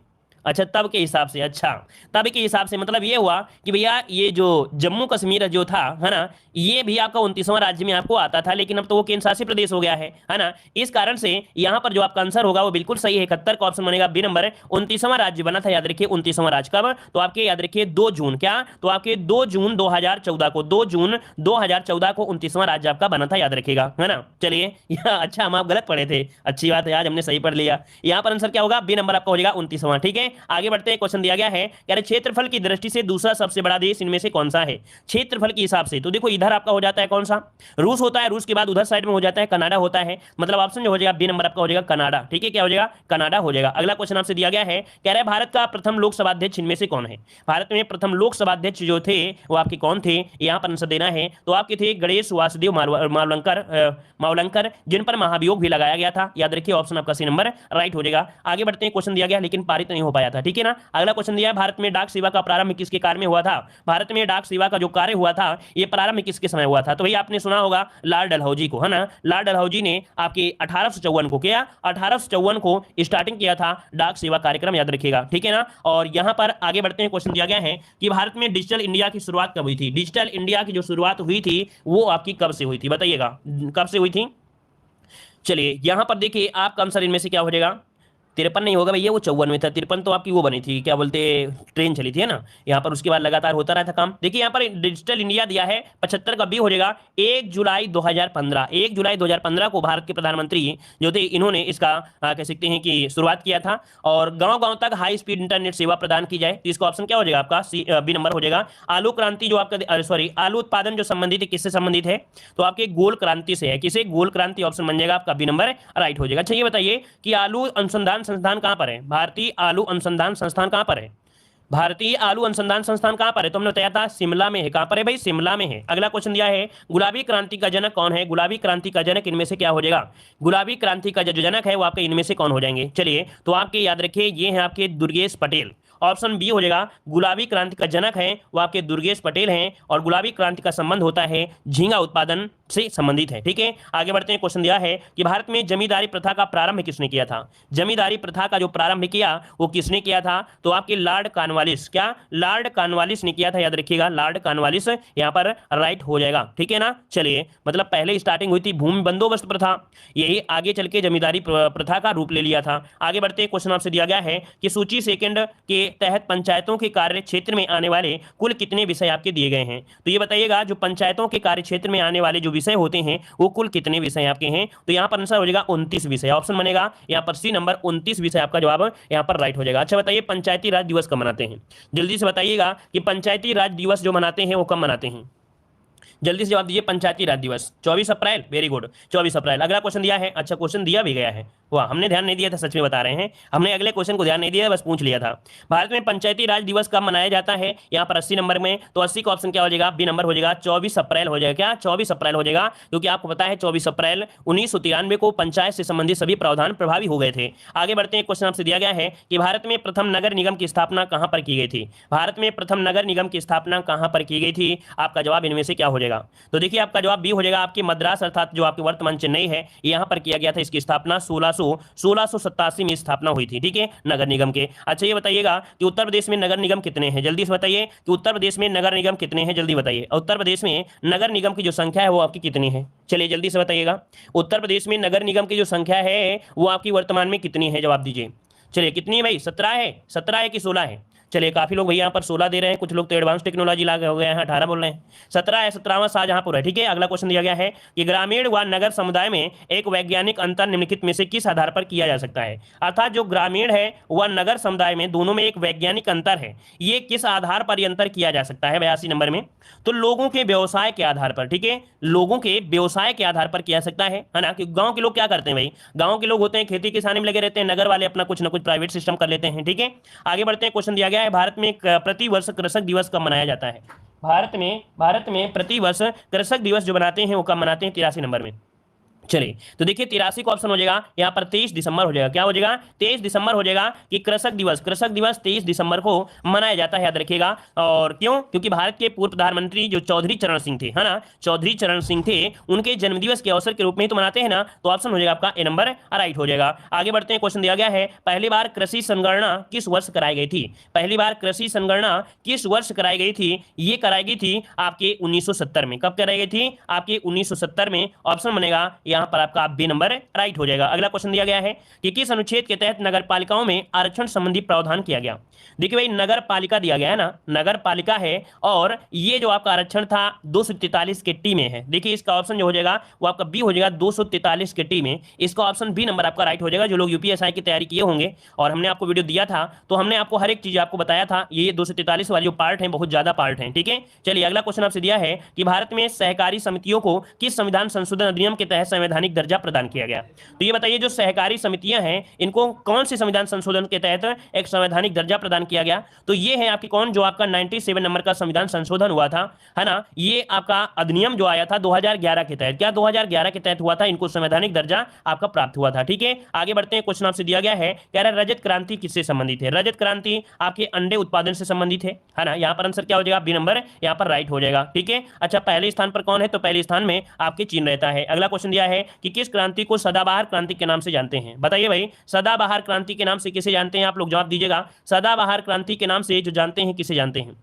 अच्छा तब के हिसाब से, अच्छा तब के हिसाब से मतलब ये हुआ कि भैया ये जो जम्मू कश्मीर जो था, है ना, ये भी आपका 29वां राज्य में आपको आता था, लेकिन अब तो वो केंद्र शासित प्रदेश हो गया है ना। इस कारण से यहाँ पर जो आपका आंसर होगा वो बिल्कुल सही है, 71 का ऑप्शन बनेगा बी नंबर। 29वां राज्य बना था, याद रखिए 29वां राज्य कब, तो आपके याद रखिए 2 जून, क्या, तो आपके 2 जून 2014 को, 2 जून 2014 को 29वां राज्य आपका बना था, याद रखिएगा, है ना। चलिए अच्छा हम आप गलत पढ़े थे, अच्छी बात है आज हमने सही पढ़ लिया। यहाँ पर आंसर क्या होगा, बी नंबर आपका हो जाएगा 29वां, ठीक है। आगे बढ़ते हैं। क्वेश्चन दिया गया है यार क्षेत्रफल की दृष्टि से दूसरा सबसे बड़ा देश इनमें से कौन सा है। क्षेत्रफल के हिसाब से तो देखो इधर आपका हो जाता है कौन सा, रूस होता है, रूस के बाद उधर साइड में हो जाता है कनाडा होता है, मतलब ऑप्शन जो हो जाएगा बी नंबर आपका हो जाएगा कनाडा, ठीक है। क्या हो जाएगा, कनाडा हो जाएगा। अगला क्वेश्चन आपसे दिया गया है, कह रहा है भारत का प्रथम लोकसभा अध्यक्ष इनमें से कौन है। भारत में प्रथम लोकसभा अध्यक्ष जो थे वो आपके कौन थे, यहाँ पर आंसर देना है। तो आपके थे गणेश वासुदेव मावलंकर, जिन पर महाभियोग भी लगाया गया था, याद रखिए ऑप्शन आपका सी नंबर राइट हो जाएगा। आगे बढ़ते हैं। क्वेश्चन दिया गया लेकिन पारित नहीं हो पाया था, ठीक है ना। अगला क्वेश्चन दिया है भारत में डाक सेवा का प्रारंभ किसके कार्य में हुआ था। भारत में डाक सेवा का जो कार्य हुआ था ये प्रारंभ किसके समय हुआ था। तो भाई आपने सुना होगा लाल डलहौजी को, है ना। लाल डलहौजी ने आपके 1854 को किया, 1854 को स्टार्टिंग किया था डाक सेवा कार्यक्रम, याद रखिएगा, ठीक है ना। और यहां पर आगे बढ़ते हैं। क्वेश्चन दिया गया है कि भारत में डिजिटल इंडिया की शुरुआत कब हुई थी। डिजिटल इंडिया की जो शुरुआत हुई थी वो आपकी कब से हुई थी, बताइएगा कब से हुई थी। चलिए यहां पर देखिए आपका आंसर इनमें से क्या हो जाएगा, 53 नहीं होगा भैया, वो 54 में था। 53 तो आपकी वो बनी थी, क्या बोलते, ट्रेन चली थी, है ना। यहाँ पर उसके बाद लगातार होता रहा था काम। देखिए यहाँ पर डिजिटल इंडिया दिया है 75 का बी हो जाएगा 1 जुलाई 2015। 1 जुलाई 2015 को भारत के प्रधानमंत्री जो थे इन्होंने इसका कह सकते हैं कि शुरुआत किया था, और गाँव गाँव तक हाई स्पीड इंटरनेट सेवा प्रदान की जाए। तो इसका ऑप्शन क्या हो जाएगा आपका बी नंबर हो जाएगा। आलू क्रांति जो आपका सॉरी आलू उत्पादन जो संबंधित है किससे संबंधित है, तो आपके गोल क्रांति से है। किसे, गोल क्रांति, ऑप्शन बन जाएगा आपका बी नंबर राइट हो जाएगा। अच्छा ये बताइए कि आलू अनुसंधान संस्थान कहां पर है, भारतीय आलू अनुसंधान संस्थान कहां पर है, भारतीय आलू अनुसंधान संस्थान कहां पर है, तो हमने बताया था शिमला में है। कहां पर है भाई, शिमला में है। अगला क्वेश्चन दिया है गुलाबी क्रांति का जनक कौन है। गुलाबी क्रांति का जनक इनमें से क्या हो जाएगा, गुलाबी क्रांति का जो जनक है वो आपके इनमें से कौन हो जाएंगे। चलिए तो आपके याद रखिए ये है आपके दुर्गेश पटेल, ऑप्शन बी हो जाएगा। गुलाबी क्रांति का जनक है वो आपके दुर्गेश पटेल हैं, और गुलाबी क्रांति का संबंध होता है झींगा उत्पादन से संबंधित है, ठीक है। आगे बढ़ते हैं। क्वेश्चन दिया है कि भारत में जमींदारी प्रथा का प्रारंभ किसने किया था। जमींदारी प्रथा का जो प्रारंभ किया वो किसने किया था, तो आपके लॉर्ड कॉर्नवालिस, क्या, लॉर्ड कॉर्नवालिस ने किया था, याद रखिएगा लॉर्ड कॉर्नवालिस यहाँ पर राइट हो जाएगा, ठीक है ना। चलिए मतलब पहले स्टार्टिंग हुई थी भूमि बंदोबस्त प्रथा, यही आगे चल के जमींदारी प्रथा का रूप ले लिया था। आगे बढ़ते हैं। क्वेश्चन आपसे दिया गया है कि सूची सेकंड के तहत पंचायतों के कार्य क्षेत्र में आने वाले कुल कितने विषय आपके दिए गए हैं। तो ये बताइएगा जो पंचायतों के कार्य क्षेत्र में आने वाले जो विषय होते हैं वो कुल कितने विषय आपके हैं, तो यहाँ पर आंसर हो जाएगा 29 विषय, ऑप्शन बनेगा यहाँ पर सी नंबर 29 विषय आपका जवाब यहाँ पर राइट हो जाएगा। अच्छा बताइए पंचायती राज दिवस कब मनाते हैं, जल्दी से बताइएगा कि पंचायती राज दिवस जो मनाते हैं वो कब मनाते हैं, जल्दी से जवाब दीजिए। पंचायती राज दिवस 24 अप्रैल, वेरी गुड 24 अप्रैल। अगला क्वेश्चन दिया है, अच्छा क्वेश्चन दिया भी गया है, वाह हमने ध्यान नहीं दिया था, सच में बता रहे हैं, हमने अगले क्वेश्चन को ध्यान नहीं दिया, बस पूछ लिया था। भारत में पंचायती राज दिवस कब मनाया जाता है, यहाँ पर 80 नंबर में, तो 80 का ऑप्शन क्या हो जाएगा, बी नंबर हो जाएगा, 24 अप्रैल हो जाएगा। क्या 24 अप्रैल हो जाएगा, क्योंकि आपको पता है 24 अप्रैल 1993 को पंचायत से संबंधित सभी प्रावधान प्रभावी हो गए थे। आगे बढ़ते हैं, क्वेश्चन आपसे दिया गया है कि भारत में प्रथम नगर निगम की स्थापना कहां पर की गई थी। भारत में प्रथम नगर निगम की स्थापना कहां पर की गई थी, आपका जवाब इनमें से क्या हो जाएगा। तो देखिए आपका जवाब बी हो जाएगा, आपकी मद्रास अर्थात जो आपके वर्तमान चेन्नई है यहां पर किया गया था। इसकी स्थापना 1687 में स्थापना हुई थी, ठीक है, नगर निगम के। अच्छा ये बताइएगा कि उत्तर प्रदेश में नगर निगम कितने हैं, जल्दी से बताइए कि उत्तर प्रदेश में नगर निगम कितने हैं, जल्दी बताइए। उत्तर प्रदेश में नगर निगम की जो संख्या है वो आपकी कितनी है, चलिए जल्दी से बताइएगा। उत्तर प्रदेश में नगर निगम की जो संख्या है वो आपकी वर्तमान में कितनी है, जवाब दीजिए। चलिए कितनी है भाई, 17 है, 17 है कि 16 है। चलिए काफी लोग भैया यहाँ पर 16 दे रहे हैं, कुछ लोग तो एडवांस टेक्नोलॉजी लागे हो गए हैं, 18 बोल रहे हैं। 17 है, 17वां शाहजहांपुर है, ठीक है। अगला क्वेश्चन दिया गया है कि ग्रामीण व नगर समुदाय में एक वैज्ञानिक अंतर निम्नलिखित में से किस आधार पर किया जा सकता है। अर्थात जो ग्रामीण है व नगर समुदाय में दोनों में एक वैज्ञानिक अंतर है, ये किस आधार पर अंतर किया जा सकता है 82 नंबर में, तो लोगों के व्यवसाय के आधार पर, ठीक है, लोगों के व्यवसाय के आधार पर किया जा सकता है ना। कि गांव के लोग क्या करते हैं भाई, गांव के लोग होते हैं खेती किसानी में लगे रहते हैं, नगर वाले अपना कुछ ना कुछ प्राइवेट सिस्टम कर लेते हैं, ठीक है। आगे बढ़ते हैं, क्वेश्चन दिया गया है भारत में प्रति वर्ष कृषक दिवस कब मनाया जाता है। भारत में प्रति वर्ष कृषक दिवस जो मनाते हैं वो कब मनाते हैं, 83 नंबर में। चलिए तो देखिए 83 का ऑप्शन हो जाएगा यहाँ पर 23 दिसंबर हो जाएगा। क्या हो जाएगा, 23 दिसंबर हो जाएगा कि कृषक दिवस 23 दिसंबर को मनाया जाता है, याद रखिएगा। और क्यों, क्योंकि भारत के पूर्व प्रधानमंत्री जो चौधरी चरण सिंह थे, है ना, चौधरी चरण सिंह थे, उनके जन्मदिवस के अवसर के रूप में ही तो मनाते हैं ना। तो ऑप्शन हो जाएगा आपका ए नंबर राइट हो जाएगा। आगे बढ़ते हैं, क्वेश्चन दिया गया है पहली बार कृषि संगणना किस वर्ष कराई गई थी। पहली बार कृषि संगणना किस वर्ष कराई गई थी, ये कराई गई थी आपके 1970 में। कब कराई गई थी, आपके 1970 में। ऑप्शन बनेगा यहाँ पर आपका बी नंबर राइट हो जाएगा। अगला क्वेश्चन दिया गया है कि किस अनुच्छेद के तहत नगर पालिकाओं में आरक्षण संबंधी प्रावधान किया गया। देखिए भाई नगर पालिका दिया गया है ना, नगर पालिका है, और ये जो आपका आरक्षण था 243 के टी में है। देखिए इसका ऑप्शन जो हो जाएगा वो आपका बी हो जाएगा, 243 के टी में। इसका ऑप्शन बी नंबर आपका राइट हो जाएगा। जो लोग यूपीएसआई की तैयारी किए होंगे और हमने आपको वीडियो दिया था तो हमने आपको हर एक चीज आपको बताया था, ये 243 वाली जो पार्ट है बहुत ज्यादा पार्ट है, ठीक है। चलिए अगला क्वेश्चन आपसे दिया है कि भारत में सहकारी समितियों को किस संविधान संशोधन अधिनियम के तहत संवैधानिक दर्जा प्रदान किया गया। तो ये बताइए जो सहकारी समितियां हैं इनको कौन से संविधान संशोधन के तहत एक संवैधानिक दर्जा प्रदान किया गया। तो ये है आपकी कौन, जो आपका 97 नंबर का संविधान संशोधन हुआ था, है ना। ये आपका अधिनियम जो आया था 2011 के तहत, क्या 2011 के तहत हुआ था, इनको संवैधानिक दर्जा आपका प्राप्त हुआ था, ठीक है। आगे बढ़ते हैं, क्वेश्चन आपसे दिया गया है कह रहा है रजत क्रांति किससे संबंधित है। रजत क्रांति आपके अंडे उत्पादन से संबंधित है ना। यहाँ पर आंसर क्या हो जाएगा, बी नंबर यहाँ पर राइट हो जाएगा, ठीक है। अच्छा पहले स्थान पर कौन है, तो पहले स्थान में आपके चीन रहता है। अगला क्वेश्चन दिया है कि किस क्रांति को सदाबहार क्रांति के नाम से जानते हैं। बताइए भाई सदाबहार क्रांति के नाम से किसे जानते हैं, आप लोग जवाब दीजिएगा। सदाबहार क्रांति के नाम से जो जानते हैं किसे जानते हैं,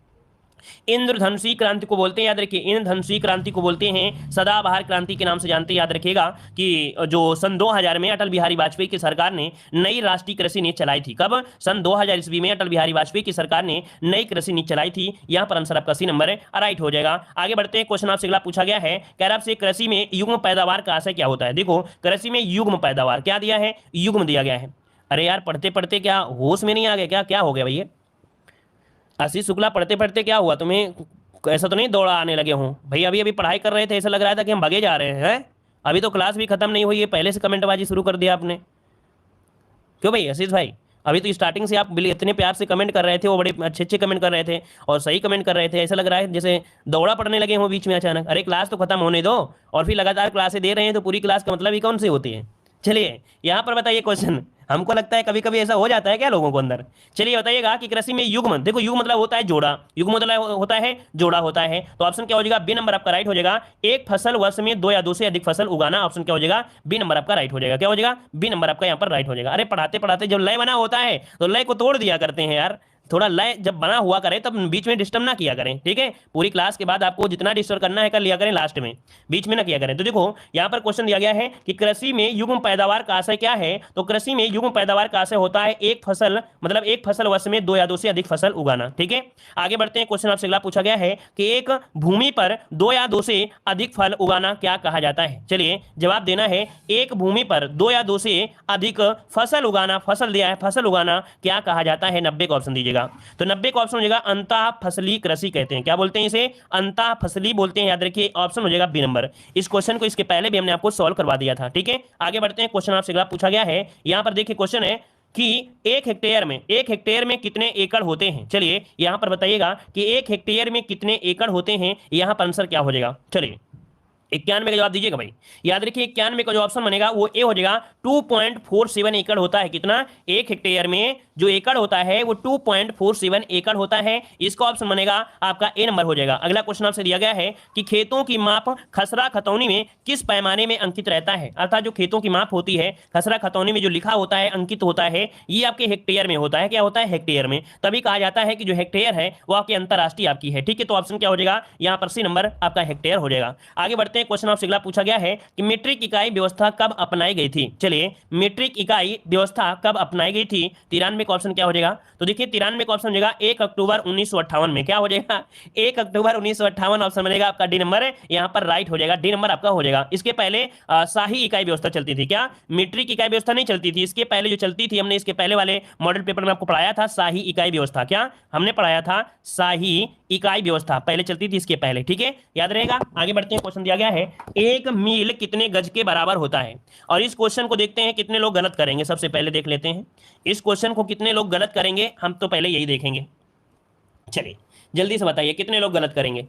इंद्रधनुषी क्रांति को बोलते हैं, याद रखिए इंद्रधनुषी क्रांति को बोलते हैं, सदाबहार क्रांति के नाम से जानते हैं। याद रखिएगा कि जो सन 2000 में अटल बिहारी वाजपेयी की सरकार ने नई राष्ट्रीय कृषि नीति चलाई थी। कब, सन 2000 ईस्वी में अटल बिहारी वाजपेयी की सरकार ने नई कृषि नीति चलाई थी। यहां पर आंसर आपका सी नंबर राइट हो जाएगा। आगे बढ़ते हैं, क्वेश्चन आपसे अगला पूछा गया है कह रहा आपसे कृषि में युग्म पैदावार का आशय क्या होता है। देखो कृषि में युग्म पैदावार क्या दिया है, युग्म दिया गया है। अरे यार पढ़ते पढ़ते क्या होश में नहीं आ गया, क्या क्या हो गया भैया आशीष शुक्ला, पढ़ते पढ़ते क्या हुआ तुम्हें, ऐसा तो नहीं दौड़ा आने लगे हों भाई। अभी अभी पढ़ाई कर रहे थे, ऐसा लग रहा था कि हम भागे जा रहे हैं। अभी तो क्लास भी खत्म नहीं हुई है, पहले से कमेंटबाजी शुरू कर दिया आपने, क्यों भाई आशीष भाई। अभी तो स्टार्टिंग से आप इतने प्यार से कमेंट कर रहे थे, वो बड़े अच्छे अच्छे कमेंट कर रहे थे और सही कमेंट कर रहे थे। ऐसा लग रहा है जैसे दौड़ा पड़ने लगे हो बीच में अचानक। अरे क्लास तो खत्म होने दो, और फिर लगातार क्लासें दे रहे हैं तो पूरी क्लास का मतलब ही कौन सी होती है। चलिए यहाँ पर बताइए क्वेश्चन, हमको लगता है कभी कभी ऐसा हो जाता है क्या लोगों को अंदर। चलिए बताइएगा कि कृषि में युग्म, देखो युग्म मतलब होता है जोड़ा, युग्म मतलब होता है जोड़ा होता है। तो ऑप्शन क्या हो जाएगा, बी नंबर आपका राइट हो जाएगा। एक फसल वर्ष में 2 या 2 से अधिक फसल उगाना, ऑप्शन क्या हो जाएगा, बी नंबर आपका राइट हो जाएगा। क्या हो जाएगा, बी नंबर आपका यहाँ पर राइट हो जाएगा। अरे पढ़ाते पढ़ाते जब लय बना होता है तो लय को तोड़ दिया करते हैं यार, थोड़ा लय जब बना हुआ करें तब बीच में डिस्टर्ब ना किया करें, ठीक है। पूरी क्लास के बाद आपको जितना डिस्टर्ब करना है कर लिया करें, लास्ट में बीच में ना किया करें। तो देखो यहाँ पर क्वेश्चन दिया गया है कि कृषि में युग्म पैदावार का आशय क्या है। तो कृषि में युग्म पैदावार का आशय होता है एक फसल, मतलब एक फसल वर्ष में 2 या 2 से अधिक फसल उगाना, ठीक है। आगे बढ़ते हैं, क्वेश्चन आपसे अगला पूछा गया है कि एक भूमि पर 2 या 2 से अधिक फल उगाना क्या कहा जाता है। चलिए जवाब देना है, एक भूमि पर 2 या 2 से अधिक फसल उगाना, फसल दिया है फसल उगाना क्या कहा जाता है। 90 का ऑप्शन दीजिएगा। जाएगा। तो 90 का ऑप्शन हो जाएगा अंतः फसली कृषि कहते हैं। क्या बोलते हैं इसे? अंतः फसली बोलते हैं। याद रखिए ऑप्शन हो जाएगा बी नंबर। इस क्वेश्चन को इसके पहले भी हमने आपको सॉल्व करवा दिया था। ठीक है, आगे बढ़ते हैं। क्वेश्चन आपसे अगला पूछा गया है, यहां पर देखिए क्वेश्चन है कि एक हेक्टेयर में कितने एकड़ होते हैं। चलिए यहां पर बताइएगा कि एक हेक्टेयर में कितने एकड़ होते हैं। यहां पर आंसर क्या हो जाएगा? चलिए 91 का जवाब दीजिएगा भाई। याद रखिए 91 का जो ऑप्शन बनेगा वो ए हो जाएगा। 2.47 एकड़ होता है। कितना? एक हेक्टेयर में जो एकड़ होता है वो 2.47 एकड़ होता है। इसका ऑप्शन बनेगा आपका ए नंबर हो जाएगा। अगला क्वेश्चन आपसे दिया गया है कि खेतों की माप खसरा खतौनी में किस पैमाने में अंकित रहता है। अर्थात जो खेतों की माप होती है खसरा खतौनी में जो लिखा होता है, अंकित होता है, ये आपके हेक्टेयर में होता है। क्या होता है? हेक्टेयर में। तभी कहा जाता है कि जो हेक्टेयर है वो आपकी अंतरराष्ट्रीय आपकी है। ठीक है, तो ऑप्शन क्या हो जाएगा यहाँ पर? सी नंबर आपका हेक्टेयर हो जाएगा। आगे बढ़ते हैं। क्वेश्चन आपसे अगला पूछा गया है कि मीट्रिक इकाई व्यवस्था कब अपनाई गई थी। चलिए मीट्रिक इकाई व्यवस्था कब अपनाई गई थी? 93 का ऑप्शन क्या हो जाएगा? तो देखिए 93 का ऑप्शन हो जाएगा 1 अक्टूबर 1958 में। क्या हो जाएगा? 1 अक्टूबर 1958 ऑप्शन बनेगा आपका डी नंबर है। यहां पर राइट हो जाएगा, डी नंबर आपका हो जाएगा। इसके पहले शाही इकाई व्यवस्था चलती थी। क्या मीट्रिक इकाई व्यवस्था नहीं चलती थी? इसके पहले जो चलती थी, हमने इसके पहले वाले मॉडल पेपर में आपको पढ़ाया था शाही इकाई व्यवस्था। क्या हमने पढ़ाया था? शाही इकाई व्यवस्था पहले चलती थी इसके पहले। ठीक है, याद रहेगा। आगे बढ़ते हैं। क्वेश्चन दिया गया है एक मील कितने गज के बराबर होता है। और इस क्वेश्चन को देखते हैं कितने लोग गलत करेंगे। सबसे पहले देख लेते हैं इस क्वेश्चन को कितने लोग गलत करेंगे। हम तो पहले यही देखेंगे। चलिए जल्दी से बताइए कितने लोग गलत करेंगे।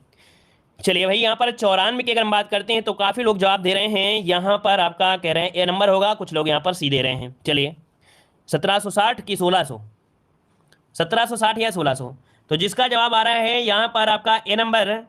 चलिए भाई यहाँ पर 94 की अगर हम बात करते हैं तो काफी लोग जवाब दे रहे हैं। यहाँ पर आपका कह रहे हैं ए नंबर होगा, कुछ लोग यहाँ पर सी दे रहे हैं। चलिए 1760 की 1600, 1760 या 1600। तो जिसका जवाब आ रहा है यहाँ पर आपका ए नंबर,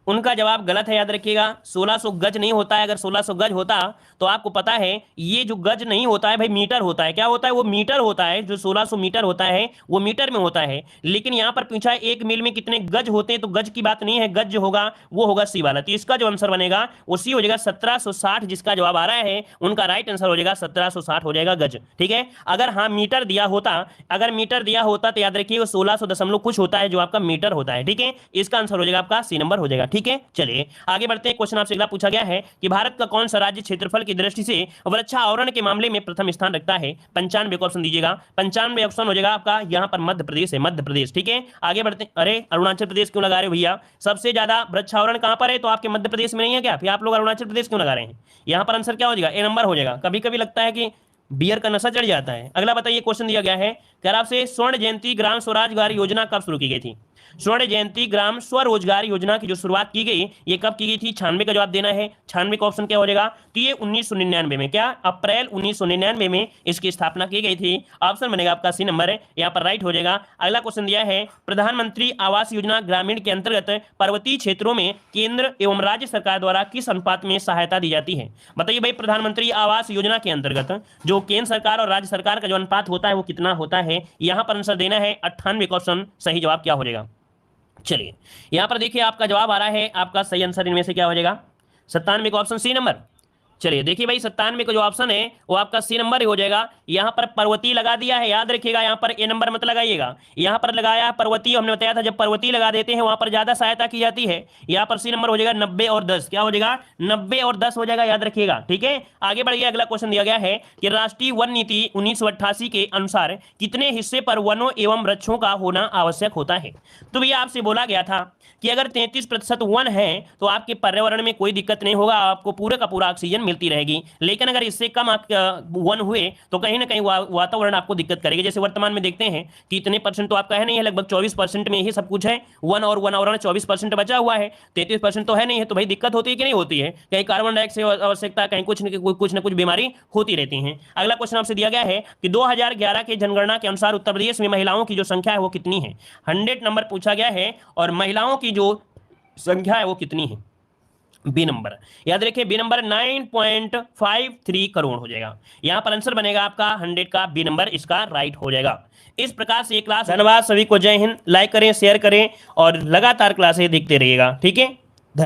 उनका जवाब गलत है। याद रखिएगा 1600 गज नहीं होता है। अगर 1600 गज होता तो आपको पता है ये जो गज नहीं होता है भाई मीटर होता है। क्या होता है? वो मीटर होता है। जो 1600 मीटर होता है वो मीटर में होता है। लेकिन यहां पर पूछा है एक मील में कितने गज होते हैं, तो गज की बात नहीं है। गज जो होगा वो होगा सी वाला। तो इसका जो आंसर बनेगा वो सी हो जाएगा 1760। जिसका जवाब आ रहा है उनका राइट आंसर हो जाएगा 1760 हो जाएगा गज। ठीक है, अगर हाँ मीटर दिया होता, अगर मीटर दिया होता तो याद रखिए वो 1600 दशमलव कुछ होता है जो आपका मीटर होता है। ठीक है, इसका आंसर हो जाएगा आपका सी नंबर हो जाएगा। ठीक है, चलिए आगे बढ़ते हैं। क्वेश्चन आपसे अगला पूछा गया है कि भारत का कौन सा राज्य क्षेत्रफल की दृष्टि से वृक्षारोपण के मामले में प्रथम स्थान रखता है। 95 का ऑप्शन दीजिएगा। 95 ऑप्शन हो जाएगा आपका यहाँ पर मध्य प्रदेश है। मध्य प्रदेश। ठीक है, आगे बढ़ते हैं। अरे अरुणाचल प्रदेश क्यों लगा रहे हो भैया? सबसे ज्यादा वृक्षारोपण कहां पर है? तो आपके मध्य प्रदेश में नहीं है क्या? फिर आप लोग अरुणाचल प्रदेश क्यों लगा रहे हैं? यहाँ पर आंसर क्या हो जाएगा? ए नंबर हो जाएगा। कभी कभी लगता है कि बियर का नशा चढ़ जाता है। अगला बताइए क्वेश्चन दिया गया है कि आपसे स्वर्ण जयंती ग्राम स्वरोजगार योजना कब शुरू की गई थी। स्वर्ण जयंती ग्राम स्वरोजगार योजना की जो शुरुआत की गई ये कब की गई थी? 96 का जवाब देना है। 96 का ऑप्शन क्या हो जाएगा? तो ये 1999 में। क्या? अप्रैल 1999 में इसकी स्थापना की गई थी। ऑप्शन बनेगा आपका सी नंबर है, यहाँ पर राइट हो जाएगा। अगला क्वेश्चन दिया है प्रधानमंत्री आवास योजना ग्रामीण के अंतर्गत पर्वतीय क्षेत्रों में केंद्र एवं राज्य सरकार द्वारा किस अनुपात में सहायता दी जाती है। बताइए भाई प्रधानमंत्री आवास योजना के अंतर्गत जो केंद्र सरकार और राज्य सरकार का जो अनुपात होता है वो कितना होता है। यहाँ पर आंसर देना है 98 का ऑप्शन। सही जवाब क्या हो जाएगा? चलिए यहां पर देखिए आपका जवाब आ रहा है, आपका सही आंसर इनमें से क्या हो जाएगा? 97 का ऑप्शन सी नंबर। चलिए देखिए भाई 97 का जो ऑप्शन है वो आपका सी नंबर ही हो जाएगा। यहाँ पर पर्वतीय लगा दिया है, याद रखिएगा यहाँ पर ए नंबर मत लगाइएगा। यहाँ पर लगाया पर्वतीय, हमने बताया था जब पर्वतीय लगा देते हैं वहां पर ज्यादा सहायता की जाती है। यहाँ पर सी नंबर हो जाएगा 90 और 10। क्या हो जाएगा? 90 और 10 हो जाएगा, याद रखिएगा। ठीक है, आगे बढ़िए। अगला क्वेश्चन दिया गया है कि राष्ट्रीय वन नीति 1988 के अनुसार कितने हिस्से पर वनों एवं वृक्षों का होना आवश्यक होता है। तो भैया आपसे बोला गया था कि अगर 33% वन है तो आपके पर्यावरण में कोई दिक्कत नहीं होगा, आपको पूरे का पूरा ऑक्सीजन मिलती रहेगी। लेकिन अगर इससे कम वन हुए तो कहीं ना कहीं वातावरण आपको दिक्कत करेगी। जैसे वर्तमान में देखते हैं कि इतने परसेंट तो आपका है नहीं है, लगभग 24% में ही सब कुछ है। वन और वन 24% बचा हुआ है, 33% तो है नहीं है। तो भाई दिक्कत होती है कि नहीं होती है? कहीं कार्बन डाइऑक्साइड आवश्यकता, कहीं कुछ न कुछ बीमारी होती रहती है। अगला क्वेश्चन आपसे दिया गया है कि 2011 के जनगणना के अनुसार उत्तर प्रदेश में महिलाओं की जो संख्या है वो कितनी है। 100 नंबर पूछा गया है और महिलाओं की जो संख्या है वो कितनी है? B number. याद रखिए बी नंबर 9.53 करोड़ हो जाएगा। यहां पर आंसर बनेगा आपका 100 का बी नंबर, इसका राइट हो जाएगा। इस प्रकार से ये क्लास। धन्यवाद सभी को, जय हिंद। लाइक करें, शेयर करें और लगातार क्लासें देखते रहिएगा। ठीक है।